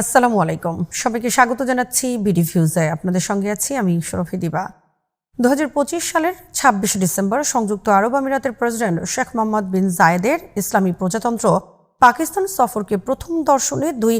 আসসালামু আলাইকুম, সবাইকে স্বাগত জানাচ্ছি বিডি ভিউজে। আপনাদের সঙ্গে আছি আমি শরফি দিবা। 2025 সালের 26 ডিসেম্বর সংযুক্ত আরব আমিরাতের প্রেসিডেন্ট শেখ মোহাম্মদ বিন জায়েদের ইসলামী প্রজাতন্ত্র পাকিস্তান সফরকে প্রথম দর্শনে দুই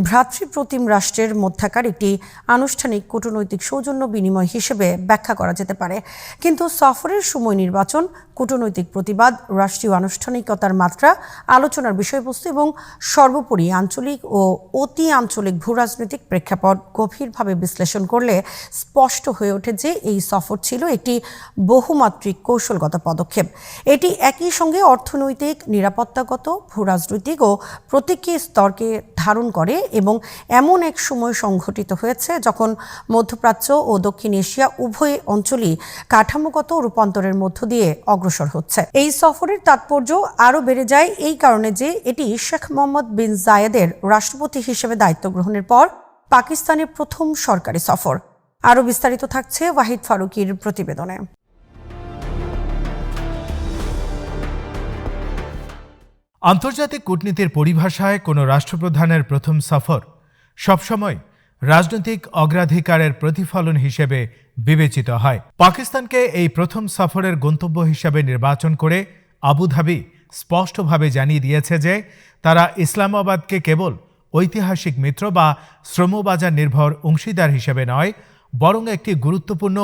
ভ্রাতৃপ্রতিম রাষ্ট্রের মধ্যকার একটি আনুষ্ঠানিক কূটনৈতিক সৌজন্য বিনিময় হিসেবে ব্যাখ্যা করা যেতে পারে। কিন্তু সফরের সময় নির্বাচন, কূটনৈতিক প্রতিবাদ, রাষ্ট্রীয় আনুষ্ঠানিকতার মাত্রা, আলোচনার বিষয়বস্তু এবং সর্বোপরি আঞ্চলিক ও অতি আঞ্চলিক ভূরাজনৈতিক প্রেক্ষাপট গভীরভাবে বিশ্লেষণ করলে স্পষ্ট হয়ে ওঠে যে এই সফর ছিল একটি বহুমাত্রিক কৌশলগত পদক্ষেপ। এটি একই সঙ্গে অর্থনৈতিক, নিরাপত্তাগত, ভূরাজনৈতিক ও প্রতীকী স্তরকে ধারণ করে এবং এমন এক সময় সংঘটিত হয়েছে যখন মধ্যপ্রাচ্য ও দক্ষিণ এশিয়া উভয় অঞ্চলই কাঠামোগত রূপান্তরের মধ্য দিয়ে অগ্রসর হচ্ছে। এই সফরের তাৎপর্য আরও বেড়ে যায় এই কারণে যে এটি শেখ মোহাম্মদ বিন জায়েদের রাষ্ট্রপতি হিসেবে দায়িত্ব গ্রহণের পর পাকিস্তানের প্রথম সরকারি সফর। আরও বিস্তারিত থাকছে ওয়াহিদ ফারুকীর প্রতিবেদনে। আন্তর্জাতিক কূটনীতির পরিভাষায় কোনো রাষ্ট্রপ্রধানের প্রথম সফর সবসময় রাজনৈতিক অগ্রাধিকারের প্রতিফলন হিসেবে বিবেচিত হয়। পাকিস্তানকে এই প্রথম সফরের গন্তব্য হিসেবে নির্বাচন করে আবুধাবি স্পষ্টভাবে জানিয়ে দিয়েছে যে তারা ইসলামাবাদকে কেবল ঐতিহাসিক মিত্র বা শ্রমবাজার নির্ভর অংশীদার হিসেবে নয়, বরং একটি গুরুত্বপূর্ণ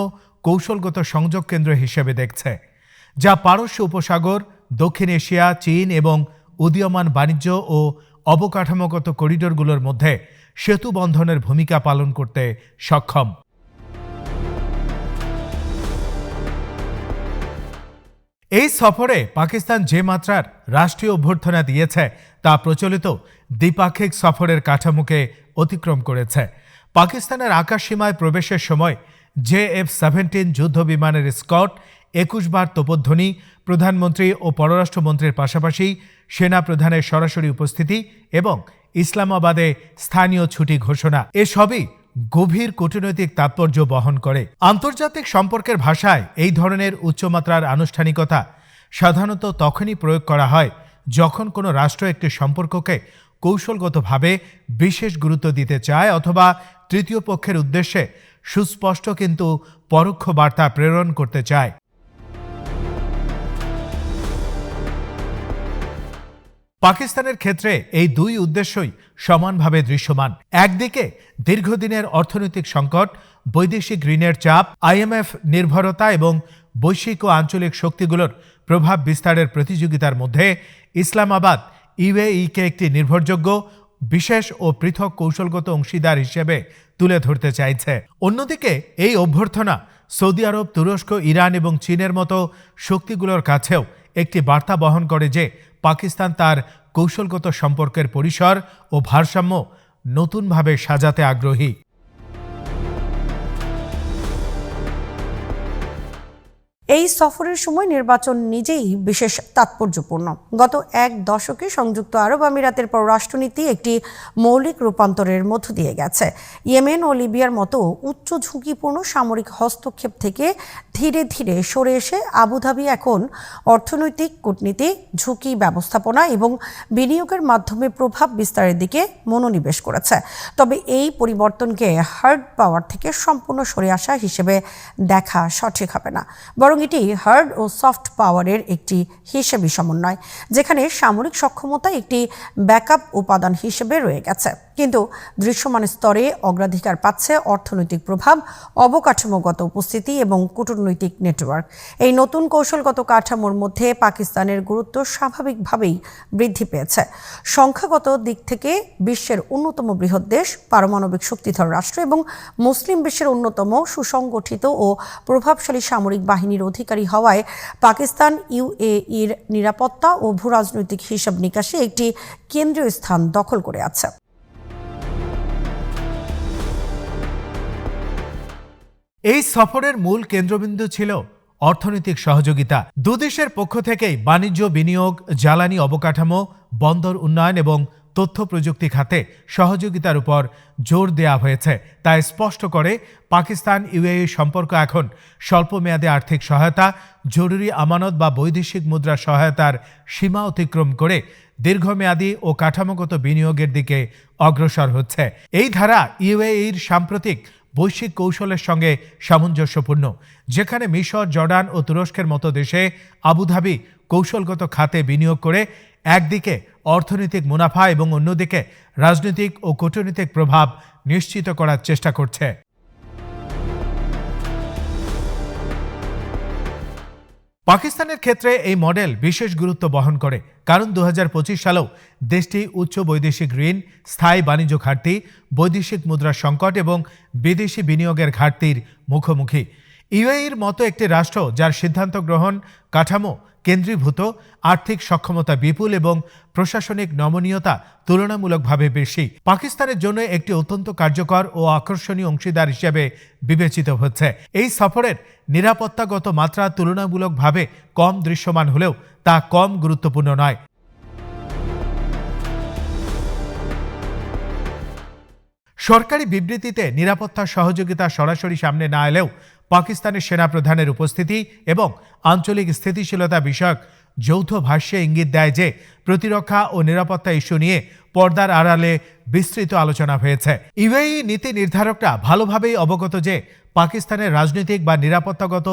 কৌশলগত সংযোগ কেন্দ্র হিসেবে দেখছে, যা পারস্য উপসাগর, দক্ষিণ এশিয়া, চীন এবং উদীয়মান বাণিজ্য ও অবকাঠামোগত করিডোরগুলোর মধ্যে সেতু বন্ধনের ভূমিকা পালন করতে সক্ষম। এই সফরে পাকিস্তান যে মাত্রার রাষ্ট্রীয় অভ্যর্থনা দিয়েছে তা প্রচলিত দ্বিপাক্ষিক সফরের কাঠামোকে অতিক্রম করেছে। পাকিস্তানের আকাশসীমায় প্রবেশের সময় JF-17 যুদ্ধ বিমানের স্কট, 21 বার তোপধ্বনি, প্রধানমন্ত্রী ও পররাষ্ট্রমন্ত্রীর পাশাপাশি সেনা প্রধানের সরাসরি উপস্থিতি এবং ইসলামাবাদে স্থানীয় ছুটি ঘোষণা, এসবই গভীর কূটনৈতিক তাৎপর্য বহন করে। আন্তর্জাতিক সম্পর্কের ভাষায় এই ধরনের উচ্চমাত্রার আনুষ্ঠানিকতা সাধারণত তখনই প্রয়োগ করা হয় যখন কোনো রাষ্ট্র একটি সম্পর্ককে কৌশলগতভাবে বিশেষ গুরুত্ব দিতে চায় অথবা তৃতীয় পক্ষের উদ্দেশ্যে সুস্পষ্ট কিন্তু পরোক্ষ বার্তা প্রেরণ করতে চায়। পাকিস্তানের ক্ষেত্রে এই দুই উদ্দেশ্যই সমানভাবে দৃশ্যমান। একদিকে দীর্ঘদিনের অর্থনৈতিক সংকট, বৈদেশিক ঋণের চাপ, IMF নির্ভরতা এবং বৈশ্বিক ও আঞ্চলিক শক্তিগুলোর প্রভাব বিস্তারের প্রতিযোগিতার মধ্যে ইসলামাবাদ UAE-কে একটি নির্ভরযোগ্য, বিশেষ ও পৃথক কৌশলগত অংশীদার হিসেবে তুলে ধরতে চাইছে। অন্যদিকে এই অভ্যর্থনা সৌদি আরব, তুরস্ক, ইরান এবং চীনের মতো শক্তিগুলোর কাছেও একটি বার্তা বহন করে যে পাকিস্তান তার কৌশলগত সম্পর্কের পরিসর ও ভারসাম্য নতুনভাবে সাজাতে আগ্রহী। এই সফরের সময় নির্বাচন নিজেই বিশেষ তাৎপর্যপূর্ণ। গত এক দশকে সংযুক্ত আরব আমিরাতের পররাষ্ট্রনীতি একটি মৌলিক রূপান্তরের মধ্য দিয়ে গেছে। ইয়েমেন ও লিবিয়ার মতো উচ্চ ঝুঁকিপূর্ণ সামরিক হস্তক্ষেপ থেকে ধীরে ধীরে সরে এসে আবুধাবি এখন অর্থনৈতিক কূটনীতি, ঝুঁকি ব্যবস্থাপনা এবং বিনিয়োগের মাধ্যমে প্রভাব বিস্তারের দিকে মনোনিবেশ করেছে। তবে এই পরিবর্তনকে হার্ড পাওয়ার থেকে সম্পূর্ণ সরে আসা হিসেবে দেখা সঠিক হবে না, বরং এটি হার্ড ও সফট পাওয়ারের একটি হিসেবি সমন্বয়, যেখানে সামরিক সক্ষমতা একটি ব্যাকআপ উপাদান হিসেবে রয়ে গেছে, কিন্তু দৃশ্যমান স্তরে অগ্রাধিকার পাচ্ছে অর্থনৈতিক প্রভাব, অবকাঠামোগত উপস্থিতি এবং কূটনৈতিক নেটওয়ার্ক। এই নতুন কৌশলগত কাঠামোর মধ্যে পাকিস্তানের গুরুত্ব স্বাভাবিকভাবেই বৃদ্ধি পেয়েছে। সংখ্যাগত দিক থেকে বিশ্বের অন্যতম বৃহৎ দেশ, পারমাণবিক শক্তিধর রাষ্ট্র এবং মুসলিম বিশ্বের অন্যতম সুসংগঠিত ও প্রভাবশালী সামরিক বাহিনীর অধিকারী হওয়ায় পাকিস্তান UAE-র নিরাপত্তা ও ভূরাজনৈতিক হিসাব নিকাশে একটি কেন্দ্রীয় স্থান দখল করে আছে। এই সফরের মূল কেন্দ্রবিন্দু ছিল অর্থনৈতিক সহযোগিতা। দুদেশের পক্ষ থেকেই বাণিজ্য, বিনিয়োগ, জ্বালানি অবকাঠামো, বন্দর উন্নয়ন এবং তথ্য প্রযুক্তি খাতে সহযোগিতার উপর জোর দেওয়া হয়েছে। তা স্পষ্ট করে পাকিস্তান UAE সম্পর্ক এখন স্বল্পমেয়াদী আর্থিক সহায়তা, জরুরি আমানত বা বৈদেশিক মুদ্রা সহায়তার সীমা অতিক্রম করে দীর্ঘমেয়াদী ও কাঠামোগত বিনিয়োগের দিকে অগ্রসর হচ্ছে। এই ধারা ইউএইর সাম্প্রতিক বৈশ্বিক কৌশলের সঙ্গে সামঞ্জস্যপূর্ণ, যেখানে মিশর, জর্ডান ও তুরস্কের মতো দেশে আবুধাবি কৌশলগত খাতে বিনিয়োগ করে একদিকে অর্থনৈতিক মুনাফা এবং অন্যদিকে রাজনৈতিক ও কূটনৈতিক প্রভাব নিশ্চিত করার চেষ্টা করছে। পাকিস্তানের ক্ষেত্রে এই মডেল বিশেষ গুরুত্ব বহন করে, কারণ 2025 সালেও দেশটি উচ্চ বৈদেশিক ঋণ, স্থায়ী বাণিজ্য ঘাটতি, বৈদেশিক মুদ্রার সংকট এবং বিদেশি বিনিয়োগের ঘাটতির মুখোমুখি। ইউএইর মতো একটি রাষ্ট্র যার সিদ্ধান্ত গ্রহণ কাঠামো কেন্দ্রীভূত, আর্থিক সক্ষমতা বিপুল এবং প্রশাসনিক নমনীয়তা তুলনামূলকভাবে বেশি, পাকিস্তানের জন্য একটি অত্যন্ত কার্যকর ও আকর্ষণীয় অংশীদার হিসেবে বিবেচিত হচ্ছে। এই সফরের নিরাপত্তাগত মাত্রা তুলনামূলকভাবে কম দৃশ্যমান হলেও তা কম গুরুত্বপূর্ণ নয়। সরকারি বিবৃতিতে নিরাপত্তা সহযোগিতা সরাসরি সামনে না এলেও পাকিস্তানের সেনাপ্রধানের উপস্থিতি এবং আঞ্চলিক স্থিতিশীলতা বিষয়ক যৌথ ভাষ্যে ইঙ্গিত দেয় যে প্রতিরক্ষা ও নিরাপত্তা ইস্যু নিয়ে পর্দার আড়ালে বিস্তৃত আলোচনা হয়েছে। ইউএই নীতি নির্ধারকরা ভালোভাবেই অবগত যে পাকিস্তানের রাজনৈতিক বা নিরাপত্তাগত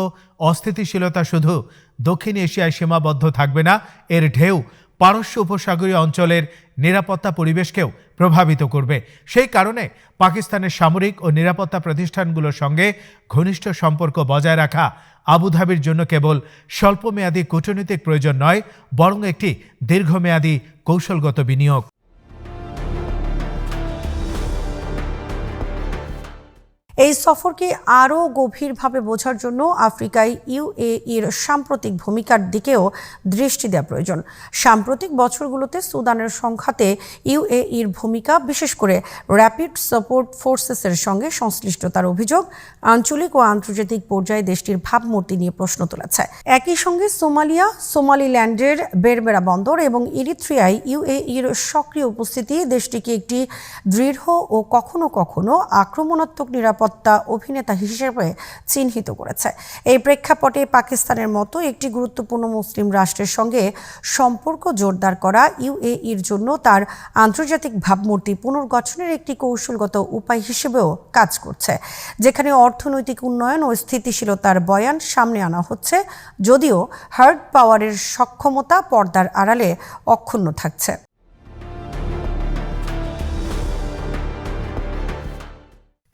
অস্থিতিশীলতা শুধু দক্ষিণ এশিয়ায় সীমাবদ্ধ থাকবে না, এর ঢেউ পারস্য উপসাগরীয় অঞ্চলের নিরাপত্তা পরিবেশকেও প্রভাবিত করবে। সেই কারণে পাকিস্তানের সামরিক ও নিরাপত্তা প্রতিষ্ঠানগুলোর সঙ্গে ঘনিষ্ঠ সম্পর্ক বজায় রাখা আবুধাবির জন্য কেবল স্বল্পমেয়াদী কূটনৈতিক প্রয়োজন নয়, বরং একটি দীর্ঘমেয়াদী কৌশলগত বিনিয়োগ। এই সফরকে আরও গভীরভাবে বোঝার জন্য আফ্রিকায় ইউএইর সাম্প্রতিক ভূমিকার দিকেও দৃষ্টি দেওয়া প্রয়োজন। সাম্প্রতিক বছরগুলোতে সুদানের সংঘাতে ইউএইর ভূমিকা, বিশেষ করে র্যাপিড সাপোর্ট ফোর্সেসের সঙ্গে সংশ্লিষ্টতার অভিযোগ আঞ্চলিক ও আন্তর্জাতিক পর্যায়ে দেশটির ভাবমূর্তি নিয়ে প্রশ্ন তুলেছে। একই সঙ্গে সোমালিয়া, সোমালিল্যান্ডের বেরবেরা বন্দর এবং ইরিত্রিয়ায় ইউএইর সক্রিয় উপস্থিতি দেশটিকে একটি দৃঢ় ও কখনো কখনো আক্রমণাত্মক নিরাপত্তা অভিনেতা হিসেবে চিহ্নিত করেছে। এই প্রেক্ষাপটে পাকিস্তানের মতো একটি গুরুত্বপূর্ণ মুসলিম রাষ্ট্রের সঙ্গে সম্পর্ক জোরদার করা ইউএইর জন্য তার আন্তর্জাতিক ভাবমূর্তি পুনর্গঠনের একটি কৌশলগত উপায় হিসেবেও কাজ করছে, যেখানে অর্থনৈতিক উন্নয়ন ও স্থিতিশীলতার বয়ান সামনে আনা হচ্ছে, যদিও হার্ড পাওয়ারের সক্ষমতা পর্দার আড়ালে অক্ষুণ্ণ থাকছে।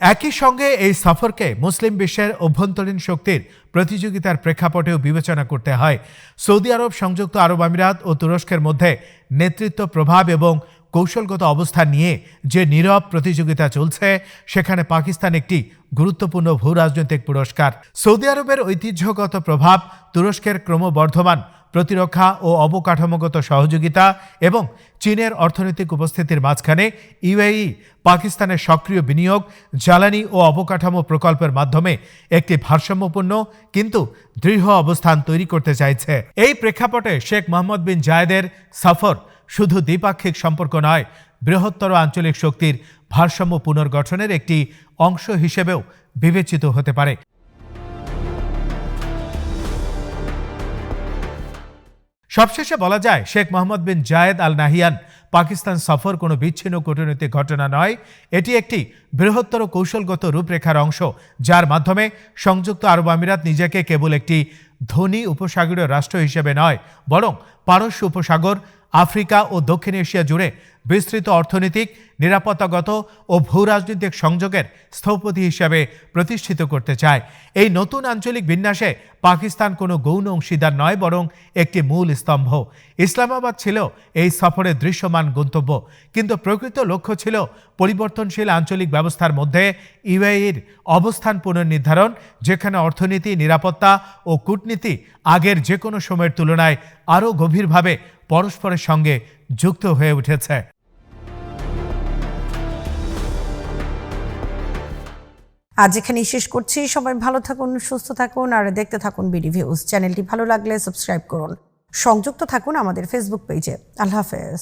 একই সঙ্গে এই সফরকে মুসলিম বিশ্বের অভ্যন্তরীণ শক্তির প্রতিযোগিতার প্রেক্ষাপটেও বিবেচনা করতে হয়। সৌদি আরব, সংযুক্ত আরব আমিরাত ও তুরস্কের মধ্যে নেতৃত্ব, প্রভাব এবং কৌশলগত অবস্থান নিয়ে যে নীরব প্রতিযোগিতা চলছে, সেখানে পাকিস্তান একটি গুরুত্বপূর্ণ ভূ রাজনৈতিক পুরস্কার। সৌদি আরবের ঐতিহ্যগত প্রভাব, তুরস্কের ক্রমবর্ধমান প্রতিরক্ষা ও অবকাঠামোগত সহযোগিতা এবং চীনের অর্থনৈতিক উপস্থিতির মাঝখানে ইউএই পাকিস্তানের সক্রিয় বিনিয়োগ, জ্বালানি ও অবকাঠামো প্রকল্পের মাধ্যমে একটি ভারসাম্যপূর্ণ কিন্তু দৃঢ় অবস্থান তৈরি করতে চাইছে। এই প্রেক্ষাপটে শেখ মোহাম্মদ বিন জায়েদের সফর শুধু দ্বিপাক্ষিক সম্পর্ক নয়, বৃহত্তর আঞ্চলিক শক্তির ভারসাম্য পুনর্গঠনের একটি অংশ হিসেবেও বিবেচিত হতে পারে। সবশেষে বলা যায়, শেখ মোহাম্মদ বিন জায়েদ আল নাহিয়ান পাকিস্তান সফর কোনো বিচ্ছিন্ন কূটনৈতিক ঘটনা নয়, এটি একটি বৃহত্তর কৌশলগত রূপরেখার অংশ, যার মাধ্যমে সংযুক্ত আরব আমিরাত নিজেকে কেবল একটি ধনী উপসাগরীয় রাষ্ট্র হিসেবে নয়, বরং পারস্য উপসাগর, আফ্রিকা ও দক্ষিণ এশিয়া জুড়ে বিস্তৃত অর্থনৈতিক, নিরাপত্তাগত ও ভূ রাজনৈতিক সংযোগের স্থপতি হিসেবে প্রতিষ্ঠিত করতে চায়। এই নতুন আঞ্চলিক বিন্যাসে পাকিস্তান কোনো গৌণ অংশীদার নয়, বরং একটি মূল স্তম্ভ। ইসলামাবাদ ছিল এই সফরের দৃশ্যমান গন্তব্য, কিন্তু প্রকৃত লক্ষ্য ছিল পরিবর্তনশীল আঞ্চলিক ব্যবস্থার মধ্যে ইউএইর অবস্থান পুনর্নির্ধারণ, যেখানে অর্থনীতি, নিরাপত্তা ও কূটনীতি আগের যে কোনো সময়ের তুলনায় আরও গভীরভাবে পরস্পরের সঙ্গে যুক্ত হয়ে উঠেছে। আজ এখানেই শেষ করছি। সবাই ভালো থাকুন, সুস্থ থাকুন আর দেখতে থাকুন বিডি ভিউজ। চ্যানেলটি ভালো লাগলে সাবস্ক্রাইব করুন, সংযুক্ত থাকুন আমাদের ফেসবুক পেজে। আল্লাহ হাফেজ।